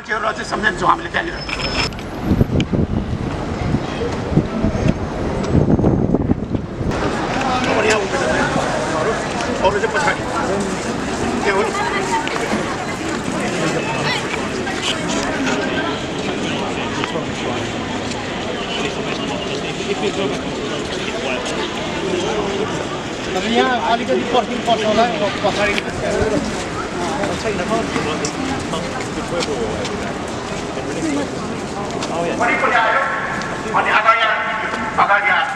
साथीहरूलाई चाहिँ सम्झन्छौँ हामीले त्यहाँनिर। अरू चाहिँ पछाडि के हो यहाँ अलिकति पर्खिनु पर्छ होला पछाडि वरिपरि आयो अनि अगाडि आयो।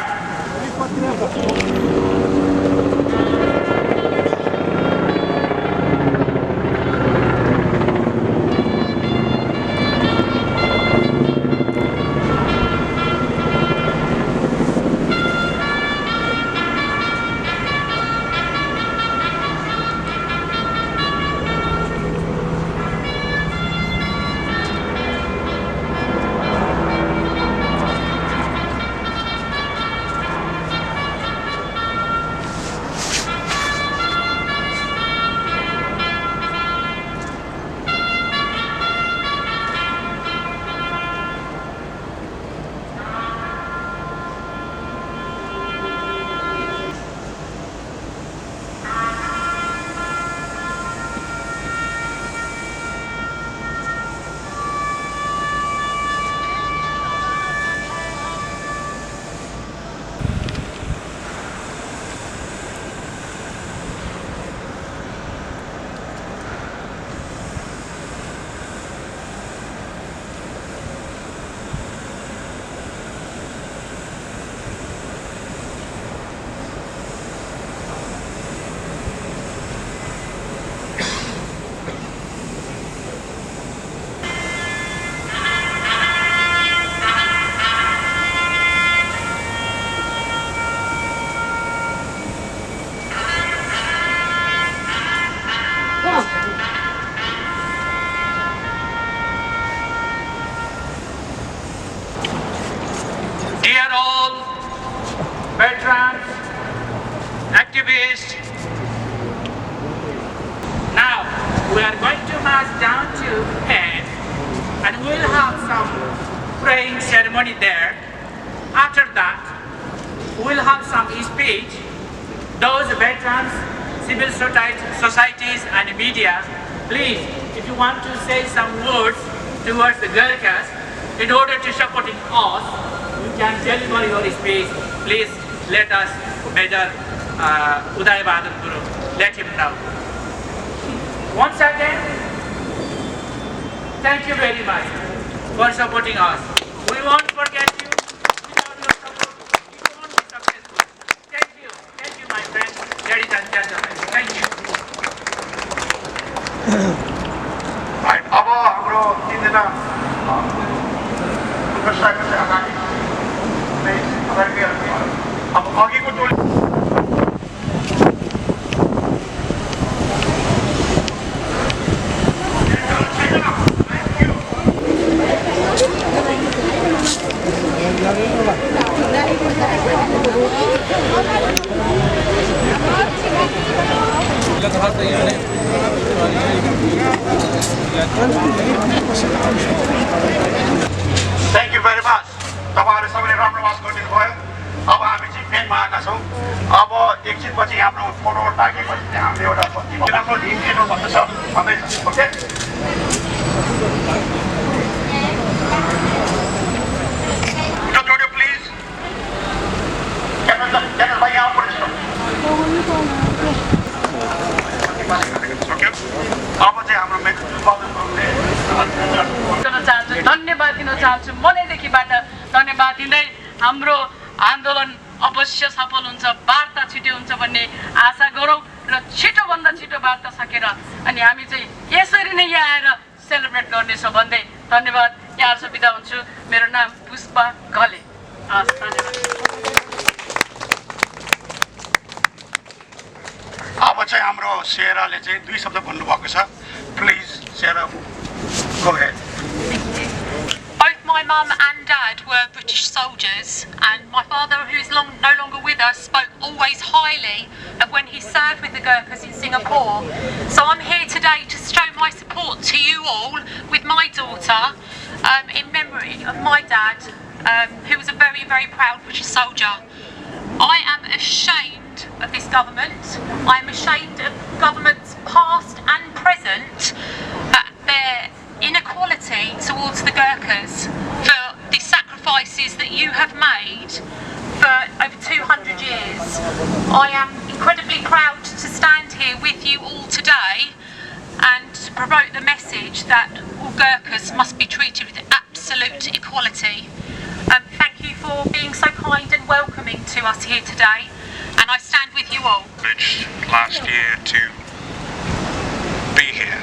Dear all veterans, activists, now we are going to march down to head and we'll have some praying ceremony there. After that, we'll have some speech. Those veterans, civil societies and media, please, if you want to say some words towards the Gurkhas in order to supporting us, you can deliver your speech. Please let us, Major Uday Bahadur Guru, let him know. Once again, thank you very much for supporting us. We won't forget you. Without your support, we won't be successful. Thank you, my friends, ladies and gentlemen. Thank you. Right, अब हाम्रो तीनजना कसैको चाहिँ अगाडि अब अघिको टोली Thank you very much. तपाईहरु सबैले राम्रो वास गरिदिनु भयो। अब हामी चाहिँ मेनमा आएका छौँ। अब एकछिनपछि हाम्रो फोटो राखेपछि चाहिँ हामीले एउटा राम्रो ढिम खेल्नु भन्दैछ भन्दैछ। ओके? जोड्यो प्लिज। क्यामेरा भाइ यहाँ पर्छ। ओके? अब चाहिँ हाम्रो धन्यवाद दिन चाहन्छु मनैदेखिबाट धन्यवाद दिँदै हाम्रो आन्दोलन अवश्य सफल हुन्छ, वार्ता छिटो हुन्छ भन्ने आशा गरौँ र छिटोभन्दा छिटो वार्ता सकेर अनि हामी चाहिँ यसरी नै यहाँ आएर सेलिब्रेट गर्नेछौँ भन्दै धन्यवाद। यहाँहरुसँग बिदा हुन्छु। मेरो नाम पुष्पा घले। हस्, धन्यवाद। अब चाहिँ हाम्रो सेराले चाहिँ दुई शब्द भन्नुभएको छ। प्लिज सेरा go ahead. Both my mum and dad were British soldiers, and my father, who is no longer with us, spoke always highly of when he served with the Gurkhas in Singapore. So I'm here today to show my support to you all with my daughter, in memory of my dad, who was a very, very proud British soldier. I am ashamed of this government. I am ashamed of governments past and present, their inequality towards the Gurkhas for the sacrifices that you have made for over 200 years. I am incredibly proud to stand here with you all today and to promote the message that all Gurkhas must be treated with absolute equality. Thank you for being so kind and welcoming to us here today, and I stand with you all. Last year to be here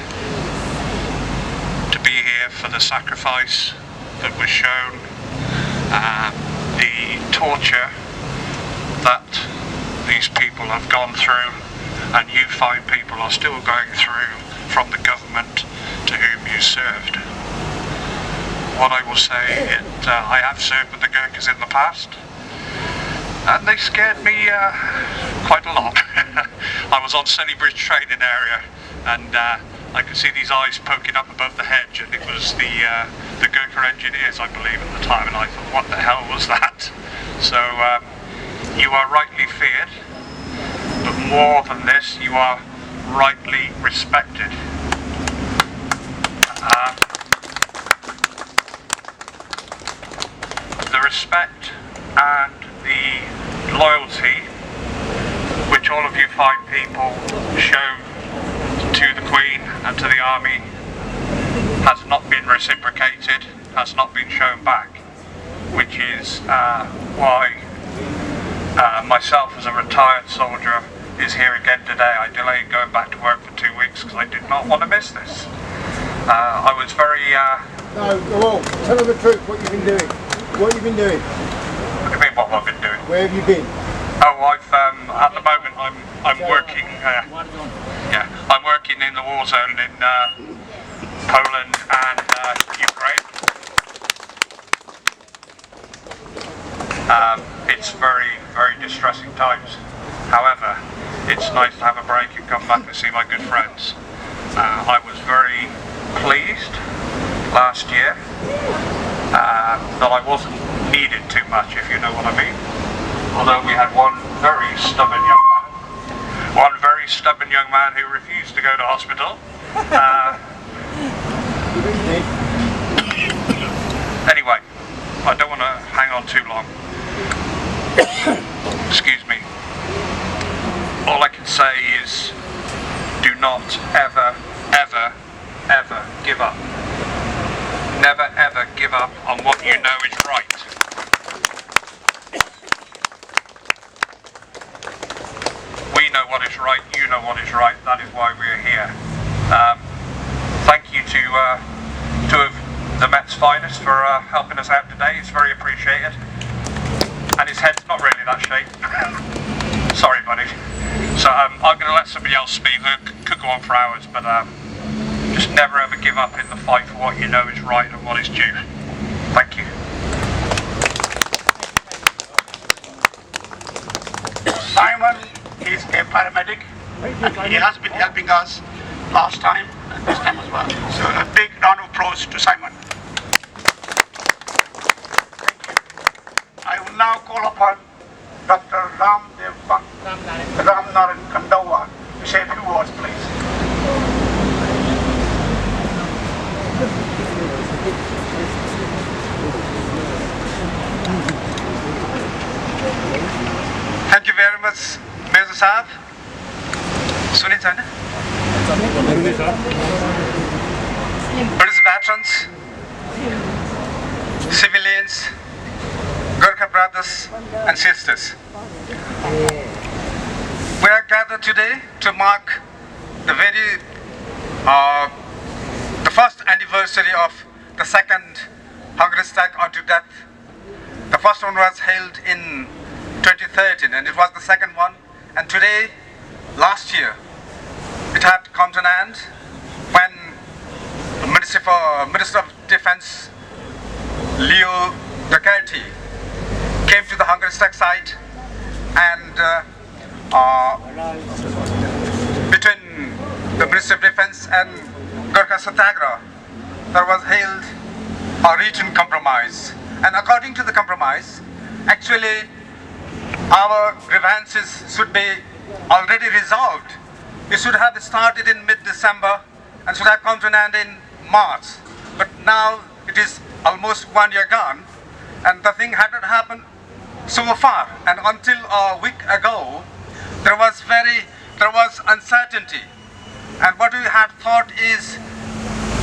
for the sacrifice that was shown, the torture that these people have gone through, and you fine people are still going through from the government to whom you served. What I will say is I have served with the Gurkhas in the past, and they scared me quite a lot. I was on Sennybridge training area, and I could see these eyes poking up above the hedge, and it was the Gurkha engineers, I believe, at the time, and I thought, what the hell was that? So you are rightly feared, but more than this, you are rightly respected. The respect and the loyalty which all of you fine people show to the Queen and to the Army has not been reciprocated, has not been shown back, which is why myself as a retired soldier is here again today. I delayed going back to work for 2 weeks because I did not want to miss this. I was very... No, go on. Tell them the truth, what you've been doing. What have you been doing? What do you mean, what I've been doing? Where have you been? Oh, I've at the moment I'm working. I'm working in the war zone in Poland and Ukraine. It's very, very distressing times. However, it's nice to have a break and come back and see my good friends. I was very pleased last year that I wasn't needed too much, if you know what I mean. Although we had one very stubborn young man who refused to go to hospital. Anyway, I don't want to hang on too long. Excuse me. All I can say is, do not ever, ever, ever give up. Never ever give up on what you know is right. We know what is right, you know what is right, that is why we're here. Thank you to two of the Met's finest for helping us out today, it's very appreciated. And his head's not really that shape. Sorry buddy. So I'm going to let somebody else speak, it could go on for hours, but just never ever give up in the fight for what you know is right and what is due. Thank you. Simon is a paramedic and he has been helping us last time and this time as well. So a big round of applause to Simon. Thank you. I will now call upon Dr. Ramnaran Kandawa to say a few words, please. Thank you very much, Major Saab. Sunit Chana. British veterans, civilians, Gurkha brothers and sisters. We are gathered today to mark the first anniversary of the second hunger strike unto death. The first one was held in 2013 and it was the second one, and today, last year, it had come to an end when the Minister of Defense Leo Ducati came to the hunger strike site, and between the Ministry of Defense and Gurkha Satyagraha, there was held a written compromise. And according to the compromise, actually our grievances should be already resolved. It should have started in mid-December and should have come to an end in March. But now it is almost 1 year gone, and the thing hadn't happened so far. And until a week ago, there was uncertainty. And what we had thought is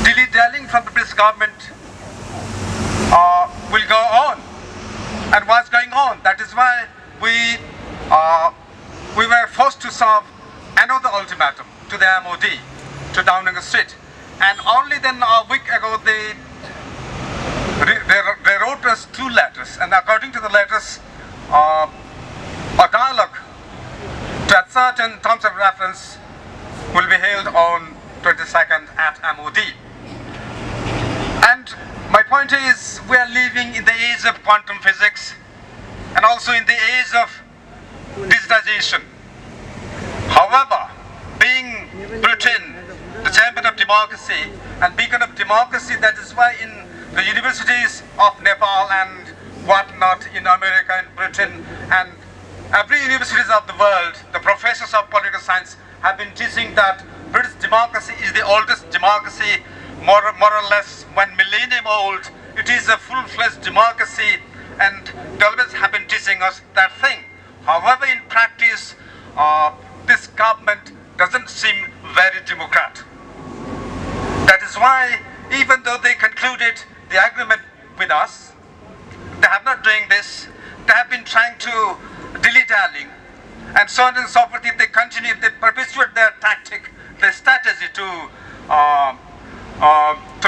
dilly-dallying from the British government will go on. And what's going on? That is why we were forced to serve another ultimatum to the MOD, to Downing Street. And only then a week ago they wrote us 2 letters, and according to the letters, a dialogue to certain terms of reference will be held on 22nd at MOD. And my point is, we are living in the age of quantum physics and also in the age of digitization. However, being Britain, the champion of democracy and beacon of democracy, that is why in the universities of Nepal and whatnot in America and Britain and every universities of the world, the professors of political science have been teaching that British democracy is the oldest democracy, more or less 1 millennium old. It is a full-fledged democracy, and developers have been teaching us that thing. However, in practice, this government doesn't seem very democratic. That is why, even though they concluded the agreement with us, they have not doing this. They have been trying to dilly-dallying, and so on and so forth. If they continue, if they perpetuate their tactic, their strategy to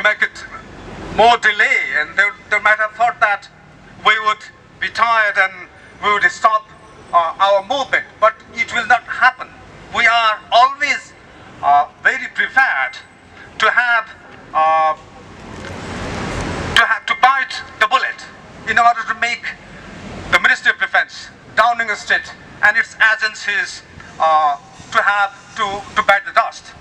make it more delay, and they might have thought that we would be tired and we would stop our movement, but it will not happen. We are always very prepared to bite the bullet in order to make the Ministry of Defense, Downing Street, and its agencies to bite the dust.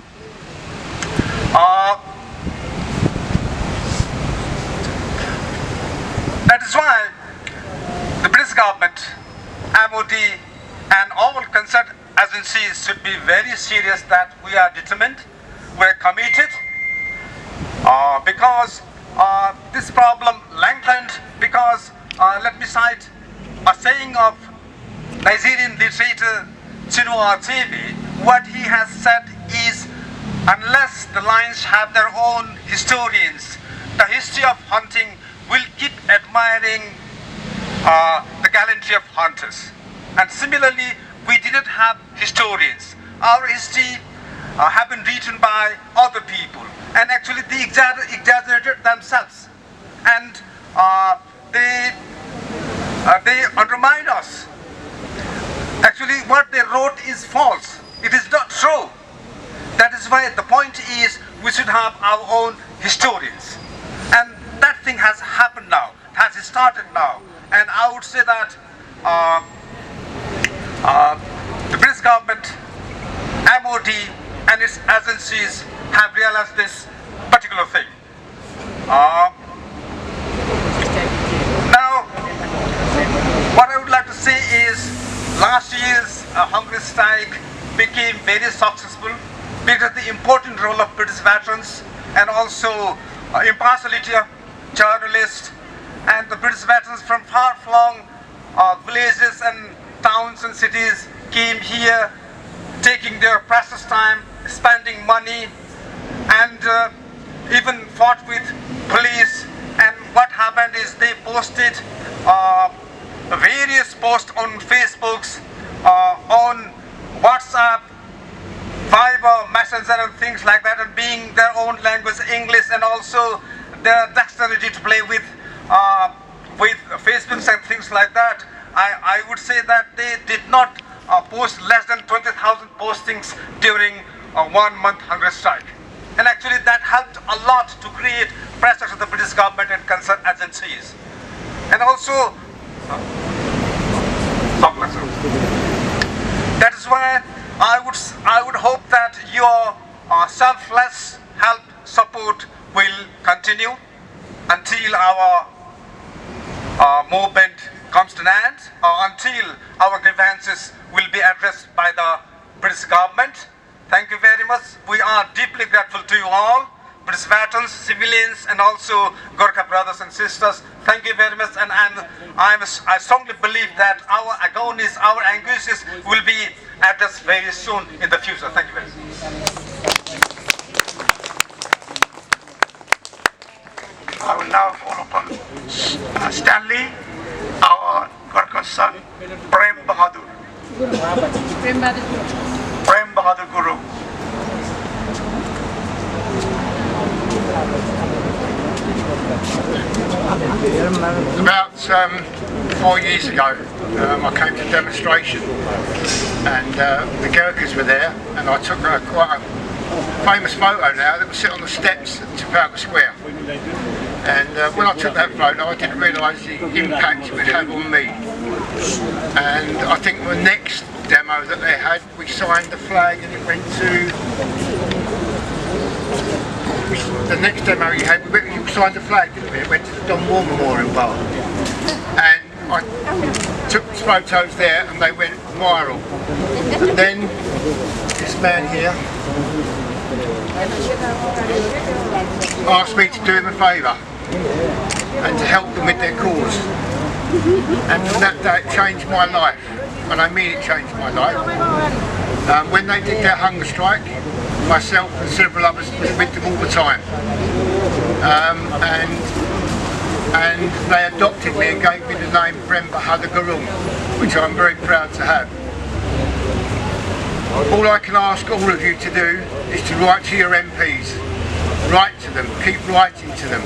That is why the British government, MOD, and all concerned agencies should be very serious that we are determined, we are committed, because this problem lengthened, because let me cite a saying of Nigerian literator Chinua Achebe. What he has said is, unless the lions have their own historians, the history of hunting will keep admiring the gallantry of hunters. And similarly, we didn't have historians. Our history have been written by other people, and actually they exaggerated themselves, and they undermined us. Actually, what they wrote is false. It is not true. That is why the point is we should have our own historians, and that thing has happened now, has started now. And I would say that the British government, MOD, and its agencies have realized this particular thing. Now, what I would like to say is, last year's hunger strike became very successful because of the important role of British veterans and also impartiality of journalists, and the British veterans from far-flung villages and towns and cities came here, taking their precious time, spending money, and even fought with police. And what happened is they posted various posts on Facebooks, on WhatsApp, Viber, Messenger, and things like that, and being their own language, English, and also their dexterity to play with Facebooks and things like that. I would say that they did not post less than 20,000 postings during a 1-month hunger strike. And and actually that helped a lot to create pressure to the British government and concerned agencies. And also, that is why I would hope that your selfless help support will continue until our movement comes to an end, or until our grievances will be addressed by the British government. Thank you very much. We are deeply grateful to you all, British veterans, civilians, and also Gurkha brothers and sisters. Thank you very much, and I strongly believe that our agonies, our anguishes will be addressed very soon in the future. Thank you very much. I will now call upon Stanley, our Gurkha son, Prem Bahadur. Prem Bahadur Guru. About 4 years ago, I came to a demonstration, and the Gurkhas were there, and I took quite a famous photo now that was sit on the steps at Trafalgar Square. And when I took that photo, I didn't realise the impact it would have on me. And I think the next demo that they had, we signed the flag, and it went to the next demo you had. We signed the flag, didn't we? It went to the Don War Memorial Bar, and I took photos there, and they went viral. And then this man here asked me to do him a favour and to help them with their cause. And from that day it changed my life, and I mean it changed my life. When they did their hunger strike, myself and several others was with them all the time. And they adopted me and gave me the name Prem Bahadur Guru, which I'm very proud to have. All I can ask all of you to do is to write to your MPs. Write to them, keep writing to them.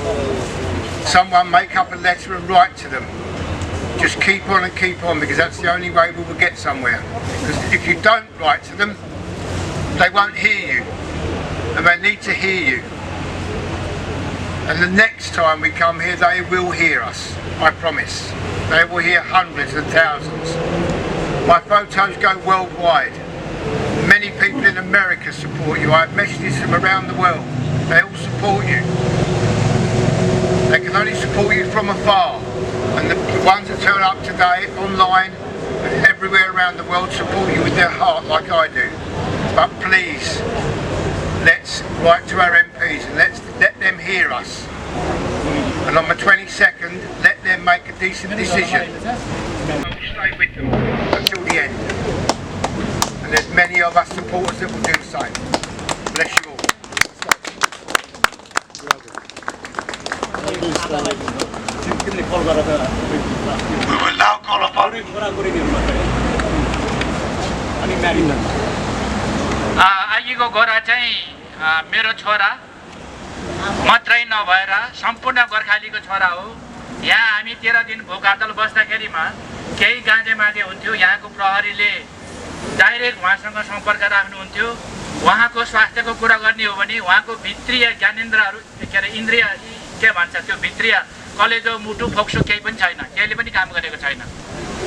Someone make up a letter and write to them. Just keep on and keep on, because that's the only way we will get somewhere. Because if you don't write to them, they won't hear you, and they need to hear you. And the next time we come here, they will hear us, I promise. They will hear hundreds and thousands. My photos go worldwide. Many people in America support you. I have messages from around the world. They all support you. They can only support you from afar. And the ones that turn up today, online, and everywhere around the world, support you with their heart like I do. But please, let's write to our MPs and let them hear us. And on the 22nd, let them make a decent decision. I'll stay with them until the end. And there's many of us supporters that will do the same. Bless you all. We will now call upon अघिको गोरा चाहिँ मेरो छोरा मात्रै नभएर सम्पूर्ण गोर्खालीको छोरा हो। यहाँ हामी 13 दिन भोक हडताल बस्दाखेरिमा केही गाँजे माजे हुन्थ्यो, यहाँको प्रहरीले डाइरेक्ट उहाँसँग सम्पर्क राख्नुहुन्थ्यो। उहाँको स्वास्थ्यको कुरा गर्ने हो भने उहाँको भित्रीय ज्ञानेन्द्रहरू के अरे इन्द्रिय के भन्छ त्यो भित्रीय कलेजो मुटु फोक्सो केही पनि छैन, केहीले पनि काम गरेको छैन।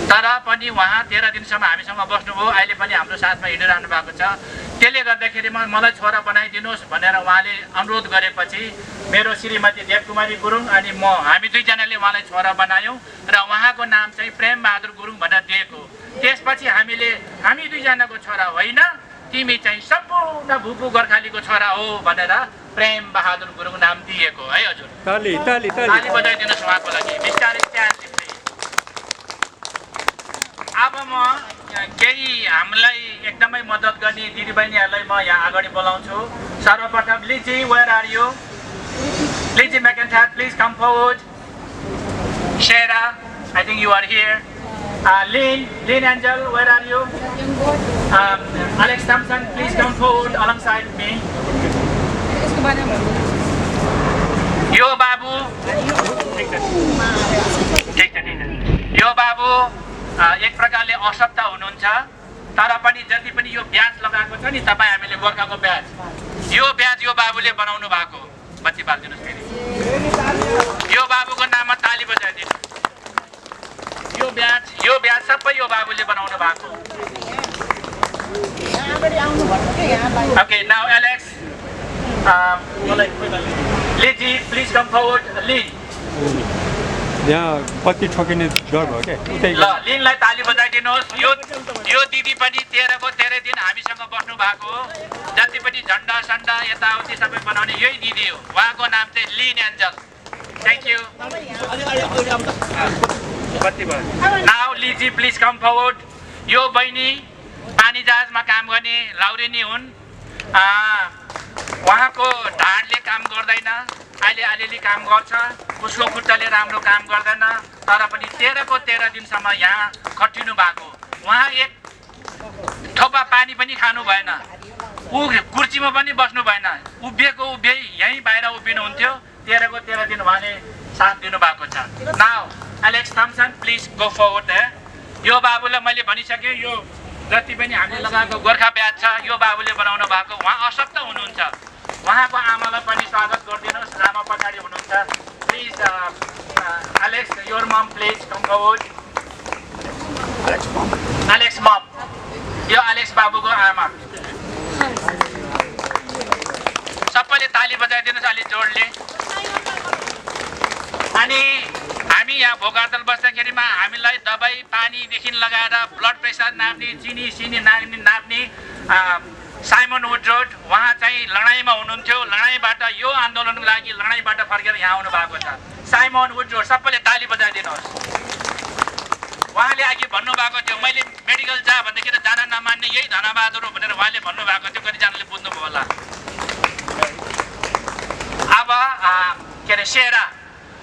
तर पनि उहाँ 13 दिनसम्म हामीसँग बस्नुभयो, अहिले पनि हाम्रो साथमा हिँडिरहनु भएको छ। त्यसले गर्दाखेरि मलाई छोरा बनाइदिनुहोस् भनेर उहाँले अनुरोध गरेपछि मेरो श्रीमती देवकुमारी गुरुङ अनि म हामी दुईजनाले उहाँलाई छोरा बनायौँ र उहाँको नाम चाहिँ प्रेम बहादुर गुरुङ भनेर दिएको। त्यसपछि हामी दुईजनाको छोरा होइन, तिमी चाहिँ सम्पूर्ण भूपू गोर्खालीको छोरा हो भनेर प्रेम बहादुर गुरुङ नाम दिएको है। हजुर ताली बजाइदिनुहोस् उहाँको लागि। बिस्तारै अब म केही हामीलाई एकदमै मद्दत गर्ने दिदीबहिनीहरूलाई म यहाँ अगाडि बोलाउँछु। सर्वप्रथम Lizzie, where are you? Lizzie McIntyre, please come forward. Shera, I think you are here. Lynn Angel, where are you? Alex Thompson, please come forward alongside me. Yo Babu, यो बाबु एक प्रकारले असत्य हुनुहुन्छ, तर पनि जति पनि यो ब्याज लगाएको छ नि तपाईँ हामीले गोर्खाको ब्याज, यो ब्याज यो बाबुले बाबुले बनाउनु भएको बत्ती बाल्दिनुहोस् फेरि यो बाबुको नाममा ताली बजाइदिनु यो ब्याज सबै यो बाबुले बनाउनु भएको Okay, now Alex Liji, please come forward. Lin यहाँ पत्ती ठोकिने डर भयो क्या ल लिनलाई ताली बजाइदिनुहोस् यो दिदी पनि 13 को 13 दिन हामीसँग बस्नु भएको हो जति पनि झण्डा सण्डा यताउति सबै बनाउने यही दिदी हो उहाँको नाम चाहिँ Lynn Angel thank you now Lizzie please come forward यो बहिनी पानी जहाजमा काम गर्ने लाउरेनी हुन् उहाँको ढाडले काम गर्दैन अहिले अलिअलि काम गर्छ उसको खुट्टाले राम्रो काम गर्दैन तर पनि 13 को 13 दिनसम्म यहाँ खटिनु भएको उहाँ एक थोपा पानी पनि खानु भएन ऊ कुर्सीमा पनि बस्नु भएन उभिएको उभियै यहीँ बाहिर उभिनुहुन्थ्यो 13 को 13 दिन उहाँले साथ दिनु भएको छ now Alex Thomson please go forward there यो बाबुलाई मैले भनिसकेँ यो जति पनि हामीले लगाएको गोर्खा ब्याज छ यो बाबुले बनाउनु भएको उहाँ अशक्त हुनुहुन्छ उहाँको आमालाई पनि स्वागत गरिदिनुहोस् आमा पछाडि हुनुहुन्छ प्लिज एलेक्स योर मम प्लिज कम फरवर्ड एलेक्स मम यो एलेक्स बाबुको आमा सबैले ताली बजाइदिनुहोस् अलि जोडले अनि हामी यहाँ भोगातल बस्दाखेरिमा हामीलाई दबाई पानीदेखि लगाएर ब्लड प्रेसर नाप्ने चिनी सिनी नाप्ने साइमन वुड्रोड उहाँ चाहिँ लडाइँमा हुनुहुन्थ्यो लडाइँबाट यो आन्दोलनको लागि लडाइँबाट फर्केर यहाँ आउनु भएको छ साइमन वुड्रोड सबैले ताली बजाइदिनुहोस् उहाँले अघि भन्नुभएको थियो मैले मेडिकल जा भन्दाखेरि जान नमान्ने यही धनबहादुर हो भनेर उहाँले भन्नुभएको थियो कतिजनाले बुझ्नुभयो होला अब के अरे शेरा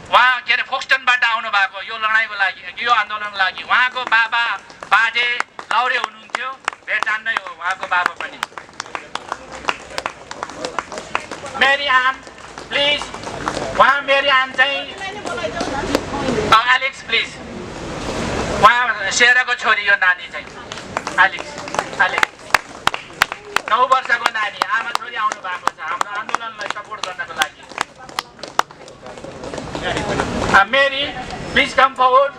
उहाँ के अरे फोक्सटनबाट आउनु भएको यो लडाइँको लागि यो आन्दोलनको लागि उहाँको बाबा बाजे लौरे हुनुहुन्थ्यो भेटान नै हो उहाँको बाबा पनि मेरी आम प्लिज उहाँ मेरी आम चाहिँ एलेक्स प्लिज उहाँ शेराको छोरी यो नानी चाहिँ एलेक्स 9 वर्षको नानी आमा छोरी आउनु भएको छ हाम्रो आन्दोलनलाई सपोर्ट गर्नको लागि मेरी प्लिज कम फरवर्ड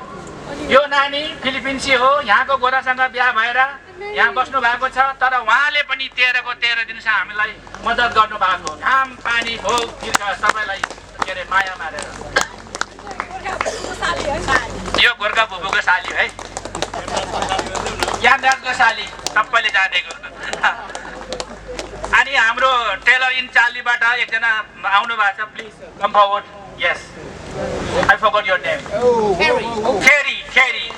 यो नानी फिलिपिन्सी हो यहाँको गोरासँग बिहा भएर यहाँ बस्नु भएको छ तर उहाँले पनि 13 को 13 दिनसम्म हामीलाई मद्दत गर्नु भएको घाम पानी भोग तिर्खा सबैलाई के अरे माया मारेर यो गोर्खा बुबुको साली है यामराजको साली सबैले जानेको अनि हाम्रो टेलर इन चालीबाट एकजना आउनु भएको छ please come forward yes I forgot your name. Kerry.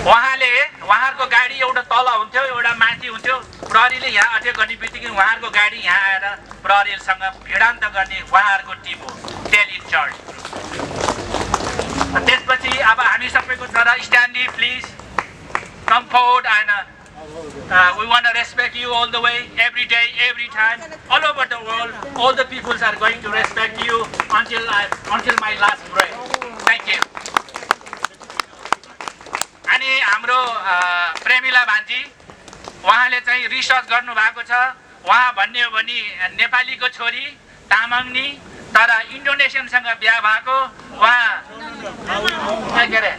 उहाँहरूको गाडी एउटा तल हुन्थ्यो एउटा माथि हुन्थ्यो प्रहरीले यहाँ अट्याक गर्ने बित्तिकै उहाँहरूको गाडी यहाँ आएर प्रहरीसँग भिडान्त गर्ने उहाँहरूको टिम हो टेल इन चार्ज त्यसपछि अब हामी सबैको छोरा Standy please come forward and we want to respect you all the way, every day, every time, all over the world. All the peoples are going to respect you until my last breath. Thank you. अनि हाम्रो प्रेमिला भान्जी उहाँले चाहिँ research गर्नु भएको छ उहाँ भन्ने हो भने नेपालीको छोरी तामाङनी तर इन्डोनेसियनसँग बिहा भएको उहाँ के अरे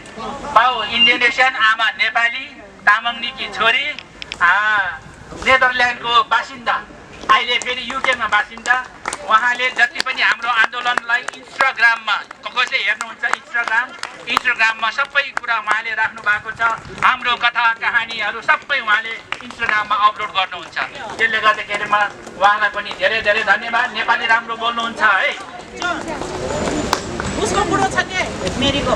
बाउ इन्डोनेसियन आमा नेपाली तामाङनीकी छोरी नेदरल्यान्डको बासिन्दा अहिले फेरि युकेमा बासिन्दा उहाँले जति पनि हाम्रो आन्दोलनलाई इन्स्टाग्राममा कसले हेर्नुहुन्छ इन्स्टाग्राममा सबै कुरा उहाँले राख्नु भएको छ हाम्रो कथा कहानीहरू सबै उहाँले इन्स्टाग्राममा अपलोड गर्नुहुन्छ त्यसले गर्दाखेरिमा उहाँलाई पनि धेरै धेरै धन्यवाद नेपाली राम्रो बोल्नुहुन्छ है उसको बुढो छ के मेरीको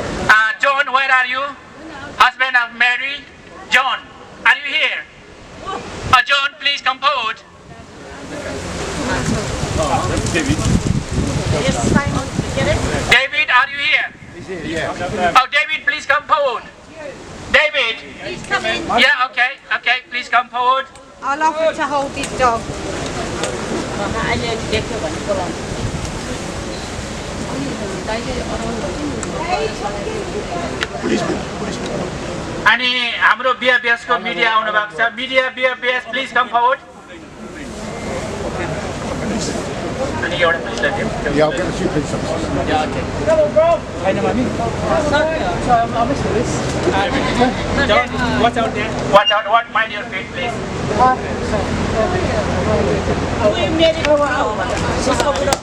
John where are you husband of Mary John are you here John, please come forward. David, are you here? He's here, yeah. Oh, David, please come forward. David. please come in. Yeah, okay, please come forward. I'll offer to hold this dog. अनि हाम्रो BFS को media आउनु भएको छ media BFS please come forward Yeah, I'll get a few police officers. Yeah, okay. Don't watch out there. Watch out, what? Mind your feet, please.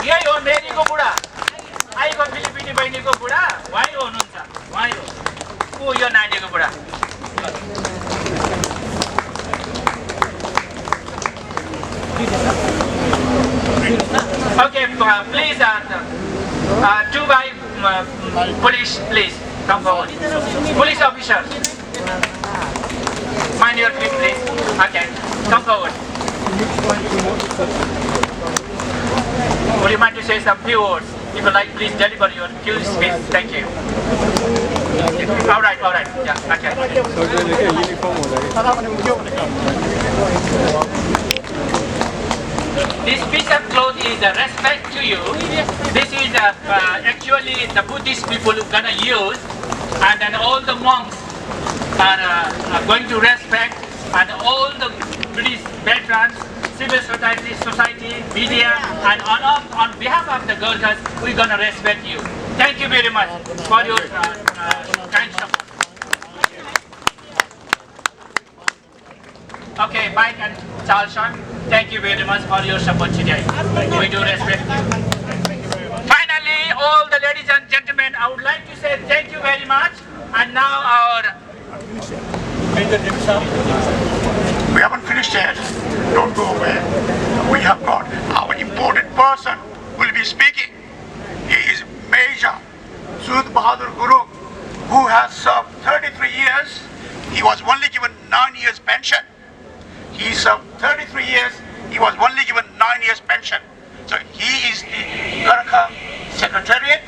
Yeah, you are Mary ko buda. I go Filipino bahini ko buda. Why you nunsa? Why you? Who your nani ko buda? Okay, please, two by police, please, come forward. Police officer, mind your feet, please. Okay, come forward. Would you mind to say some few words? If you like, please deliver your few speech. Thank you. All right, yeah, okay. This piece of cloth is a respect to you. This is actually the Buddhist people are gonna use, and then all the monks are going to respect, and all the British veterans, civil society, media, and on behalf of the Gurkhas, we're gonna respect you. Thank you very much for your kind support. Okay, Mike and Charleston, thank you very much for your support today. We do respect you. Finally, all the ladies and gentlemen, I would like to say thank you very much. And now We haven't finished yet. Don't go away. We have got our important person will be speaking. He is Major Sud Bahadur Guru, who has served 33 years. He was only given 9 years pension. He served 33 years. He was only given 9 years pension. So he is the Gurkha Secretariat,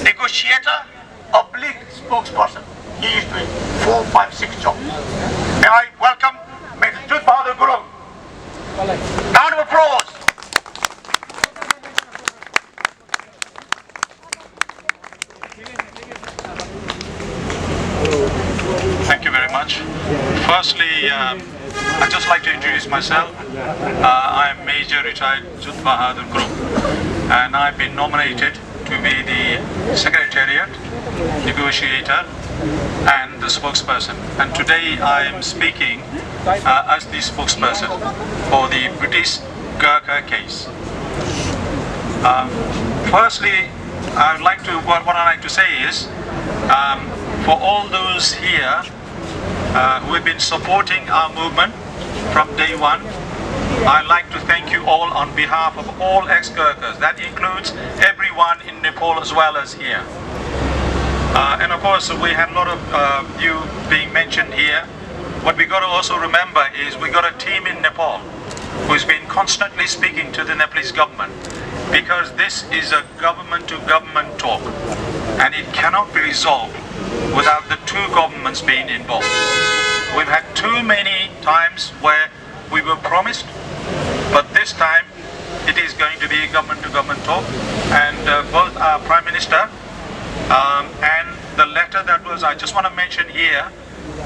negotiator, oblique spokesperson. He is doing 4, 5, 6 jobs. May I welcome Major Sud Bahadur Guru. Round of applause. Thank you very much. Firstly, I'd just like to introduce myself. I am Major Retired Sud Bahadur Guru, and I've been nominated to be the Secretariat, negotiator, and the spokesperson. And today I am speaking as the spokesperson for the British Gurkha case. Firstly, what I'd like to say is, for all those here who have been supporting our movement from day one, I'd like to thank you all on behalf of all ex-Gurkhas. That includes everyone in Nepal as well as here. And of course, we had a lot of you being mentioned here. What we got to also remember is we got a team in Nepal who's been constantly speaking to the Nepalese government, because this is a government-to-government talk, and it cannot be resolved without the two governments being involved. We've had too many times where we were promised, but this time it is going to be a government-to-government talk, and both our Prime Minister and the letter that was, I just want to mention here,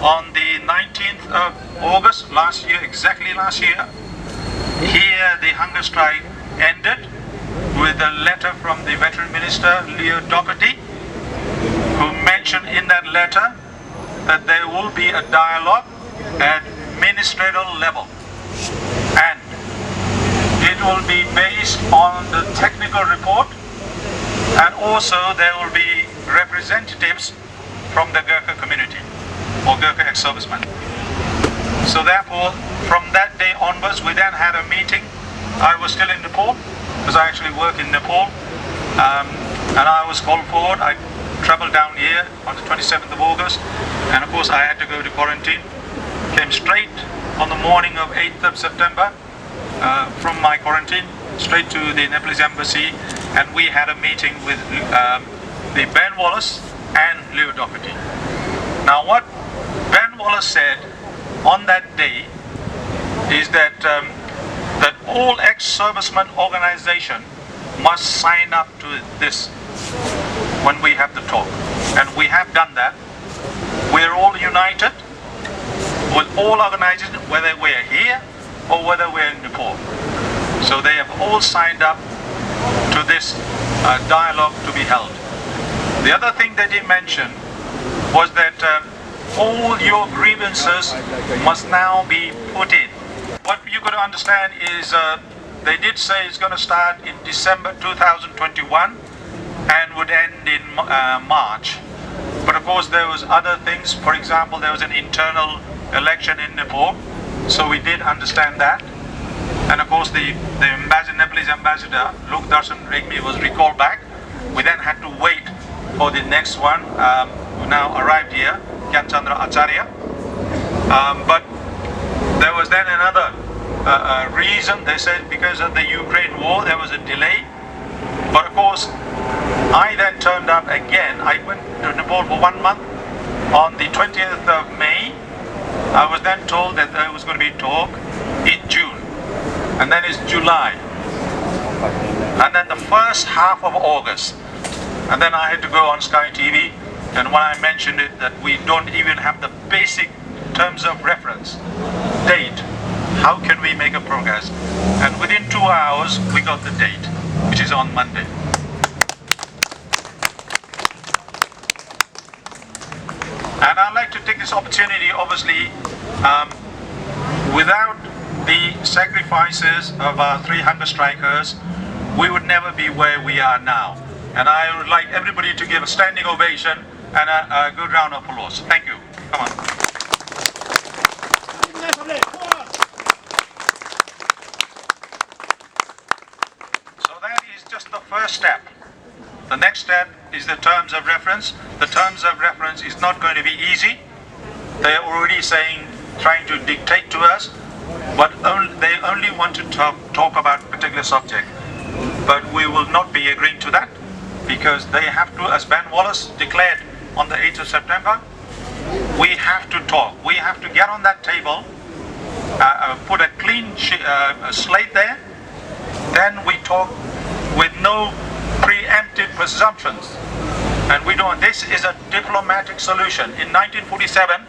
on the 19th of August last year, exactly last year, here the hunger strike ended with a letter from the Veteran Minister, Leo Doherty, who mentioned in that letter that there will be a dialogue at ministerial level, and it will be based on the technical report, and also there will be representatives from the Gurkha community or Gurkha ex-servicemen. So therefore, from that day onwards, we then had a meeting. I was still in Nepal, because I actually work in Nepal, and I was called forward. I traveled down here on the 27th of August, and of course I had to go to quarantine. Came straight on the morning of 8th of September from my quarantine straight to the Nepalese embassy, and we had a meeting with the Ben Wallace and Leo Doherty. Now what Ben Wallace said on that day is that that all ex-servicemen organization must sign up to this when we have the talk, and we have done that. We're all united with all organizations, whether we're here or whether we're in Nepal. So they have all signed up to this dialogue to be held. The other thing that he mentioned was that all your grievances must now be put in. What you got to understand is they did say it's going to start in December 2021 and would end in March. But of course there was other things. For example, there was an internal election in Nepal, so we did understand that. And of course the Nepalese ambassador, Lok Darshan Regmi, was recalled back. We then had to wait for the next one, who now arrived here, Gyanchandra Acharya. But there was then another reason. They said because of the Ukraine war there was a delay. But of course I then turned up again. I went to Nepal for 1 month. On the 20th of May, I was then told that there was going to be talk in June. And then it's July. And then the first half of August. And then I had to go on Sky TV. And when I mentioned it, that we don't even have the basic terms of reference, date, how can we make a progress? And within 2 hours, we got the date, which is on Monday. And I'd like to take this opportunity, obviously, without the sacrifices of our 3 hunger strikers, we would never be where we are now. And I would like everybody to give a standing ovation and a good round of applause. Thank you. Come on. So that is just the first step. The next step is the terms of reference. The terms of reference is not going to be easy. They are already saying, trying to dictate to us, but they only want to talk about a particular subject. But we will not be agreeing to that, because they have to, as Ben Wallace declared on the 8th of September, we have to talk. We have to get on that table, put a clean slate there, then we talk with no preemptive presumptions. And we don't. This is a diplomatic solution. In 1947,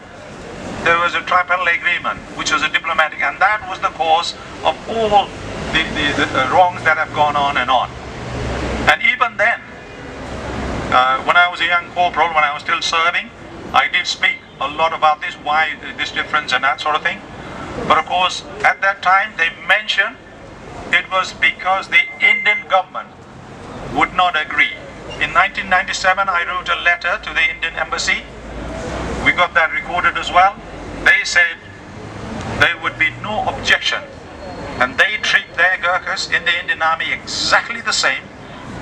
there was a trilateral agreement, which was a diplomatic, and that was the cause of all the wrongs that have gone on and on. And even then, when I was a young corporal, when I was still serving, I did speak a lot about this, why this difference and that sort of thing. But of course, at that time, they mentioned it was because the Indian government would not agree. In 1997, I wrote a letter to the Indian embassy. We got that recorded as well. They said there would be no objection, and they treat their Gurkhas in the Indian army exactly the same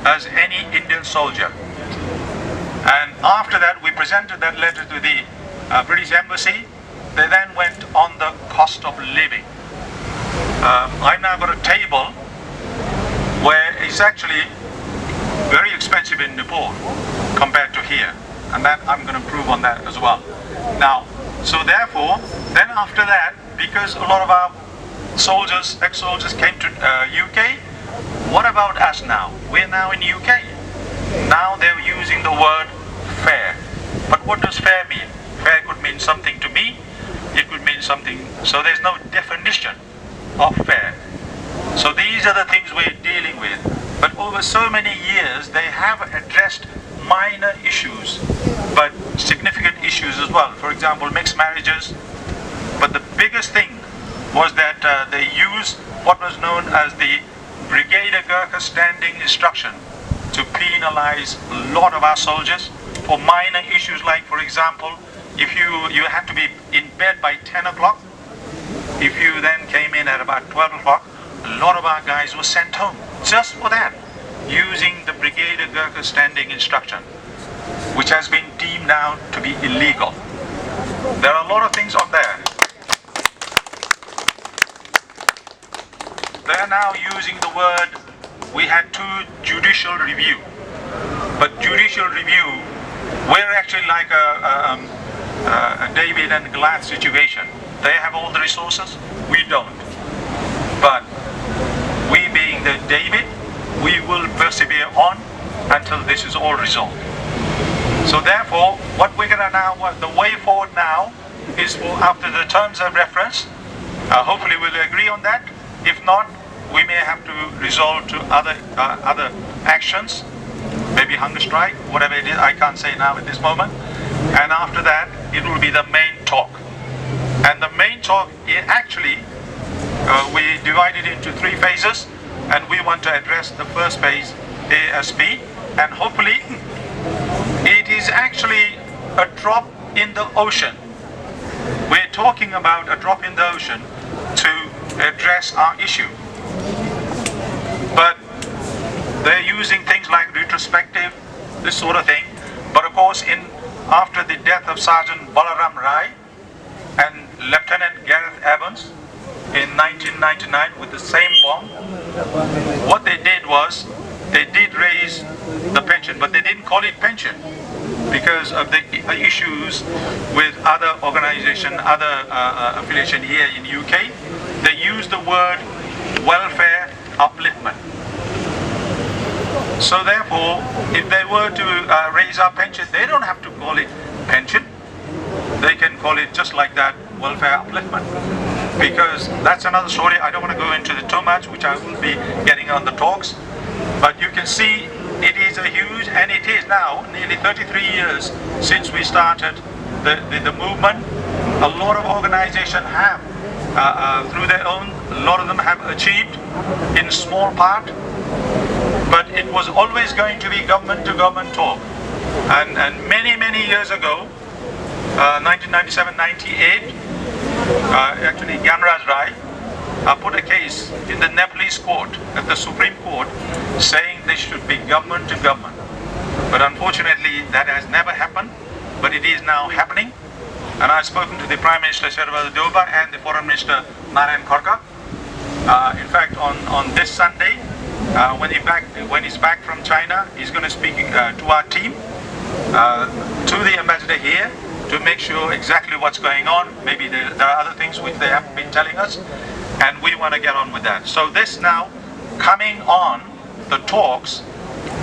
as any Indian soldier. And after that, we presented that letter to the British embassy. They then went on the cost of living. I've now got a table where it's actually very expensive in Nepal compared to here, and that I'm going to prove on that as well. Now, so therefore, then after that, because a lot of our soldiers, ex-soldiers came to UK, what about us now? We're now in UK. Now they're using the word fair. But what does fair mean? Fair could mean something to me, it could mean something, so there's no definition of fair. So these are the things we're dealing with. But over so many years, they have addressed minor issues, but significant issues as well. For example, mixed marriages. But the biggest thing was that they used what was known as the Brigadier Gurkha Standing Instruction to penalize a lot of our soldiers for minor issues, like, for example, if you had to be in bed by 10 o'clock, if you then came in at about 12 o'clock, a lot of our guys were sent home just for that, using the Brigadier Gurkha Standing Instruction, which has been deemed now to be illegal. There are a lot of things on there. They are now using the word, we had 2 judicial review. But judicial review, we're actually like a David and Goliath situation. They have all the resources, we don't. But we being the David, we will persevere on until this is all resolved. So therefore, what we're going to now, the way forward now is for, after the terms of reference, hopefully we'll agree on that. If not, we may have to resort to other actions, maybe hunger strike, whatever it is, I can't say now at this moment. And after that, it will be the main talk. And the main talk, actually, we divided into 3 phases, and we want to address the first phase ASP, and hopefully it is actually a drop in the ocean. We're talking about a drop in the ocean to address our issue. But they're using things like retrospective, this sort of thing. But of course, after the death of Sergeant Balaram Rai and Lieutenant Gareth Evans in 1999 with the same bomb, what they did was they did raise the pension, but they didn't call it pension because of the issues with other organization, other affiliation here in UK. They used the word welfare upliftment. So therefore, if they were to raise our pension, they don't have to call it pension. They can call it just like that, welfare upliftment. Because that's another story. I don't want to go into it too much, which I will be getting on the talks. But you can see it is a huge, and it is now nearly 33 years since we started the movement. A lot of organizations have, through their own, a lot of them have achieved in small part. But it was always going to be government-to-government talk. And many years ago, 1997-98, actually Gyanraj Rai put a case in the Nepalese court, at the Supreme Court, saying they should be government-to-government. But unfortunately, that has never happened, but it is now happening. And I've spoken to the Prime Minister Sherwal Deuba and the Foreign Minister Narayan Khorka. In fact, on this Sunday, when he's back from China, he's going to speak to our team, to the ambassador here, to make sure exactly what's going on. Maybe there are other things which they haven't been telling us, and we want to get on with that. So this now, coming on the talks,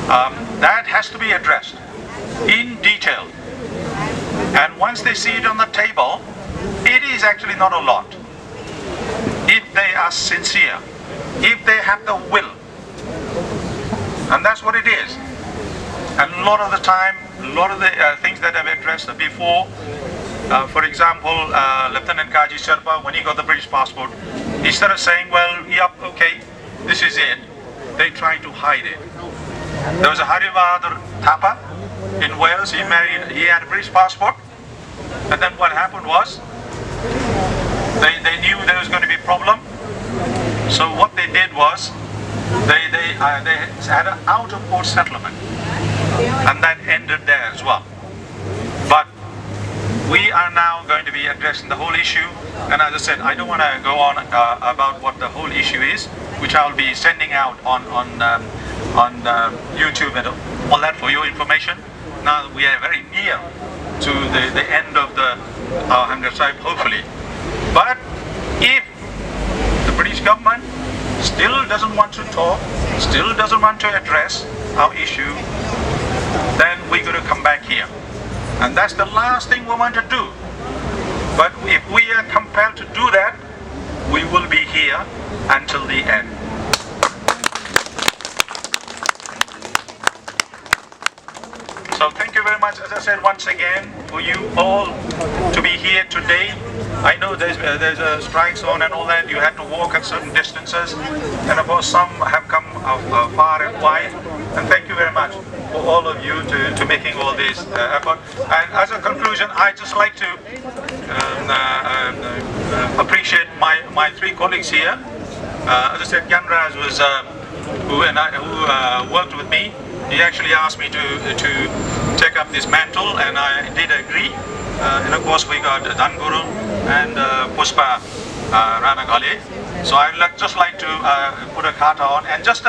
that has to be addressed in detail. And once they see it on the table, it is actually not a lot. If they are sincere, if they have the will. And that's what it is. And a lot of the time, a lot of the things that I've addressed before, for example, Lieutenant Kaji Sherpa, when he got the British passport, instead of saying, well, yep, okay, this is it, they tried to hide it. There was a Haribahadur Thapa in Wales, he had a British passport, and then what happened was, they knew there was going to be a problem, so what they did was, they had an out-of-court settlement, and that ended there as well. But we are now going to be addressing the whole issue, and as I said, I don't want to go on about what the whole issue is, which I'll be sending out on YouTube and all that for your information. Now we are very near to the end of the hunger strike, hopefully. But if the British government still doesn't want to talk, still doesn't want to address our issue, then we're going to come back here. And that's the last thing we want to do. But if we are compelled to do that, we will be here until the end. So thank you very much, as I said once again, for you all to be here today. I know there's a strike zone and all that, you have to walk at certain distances, and of course some have come far and wide, and thank you very much for all of you to making all this effort. And as a conclusion, I'd just like to appreciate my 3 colleagues here. As I said, Gyanraj was who worked with me. He actually asked me to take up this mantle, and I did agree. And of course we got Danguru and Puspa Ranagali. So I'd just like to put a kata on. And just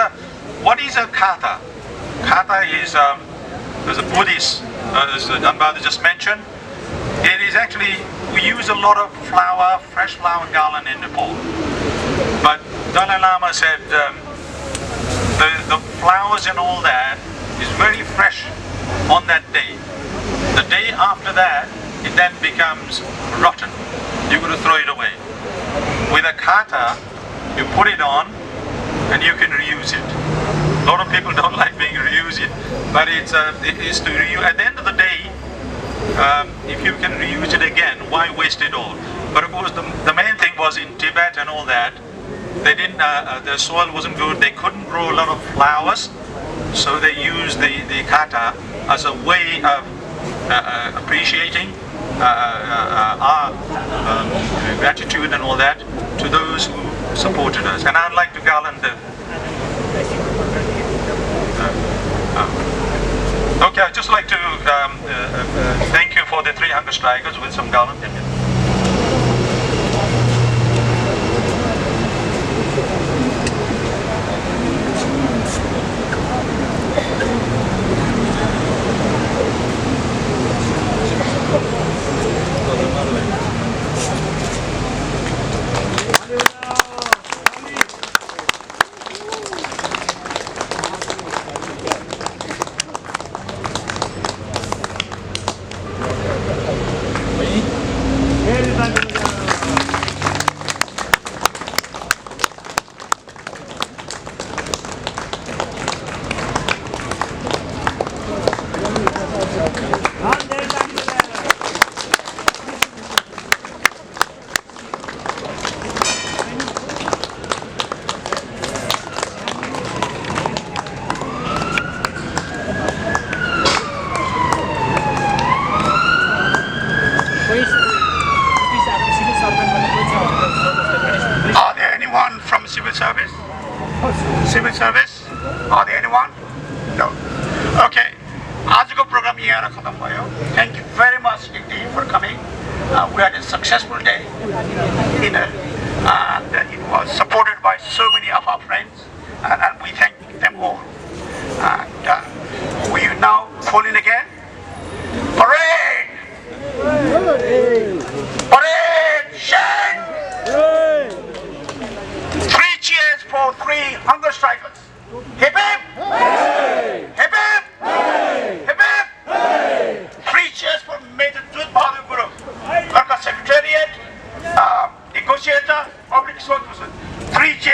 what is a kata? Kata is there's a Buddhist, as Danbada just mentioned. It is actually, we use a lot of flower, fresh flower garland in Nepal. But Dalai Lama said the flowers and all that is very fresh on that day. The day after that, it then becomes rotten. You're going to throw it away. With a kata, you put it on, and you can reuse it. A lot of people don't like being reused, but it is to reuse. At the end of the day, if you can reuse it again, why waste it all? But of course, the main thing was in Tibet and all that, they didn't. The soil wasn't good. They couldn't grow a lot of flowers, so they used the kata as a way of appreciating our gratitude and all that to those who supported us. And I'd like to garland the. Okay, I'd just like to thank you for the 3 hunger strikers with some garland. Are there anyone from civil service? Civil service? Are there anyone? No. Okay. आजको programme यहाँ खत्म भयो. Thank you very much indeed for coming. We had a successful day dinner, and it was supported by so many of our friends, and we thank them all. And we now call in again. Parade! Parade! Shang! 3 cheers for 3 hunger strikers. Hip hip! Hip hip! Hip hip! 3 cheers for Major Judh Bahadur Guru, Gorkha Secretariat, negotiator, public spokesperson. 3 cheers.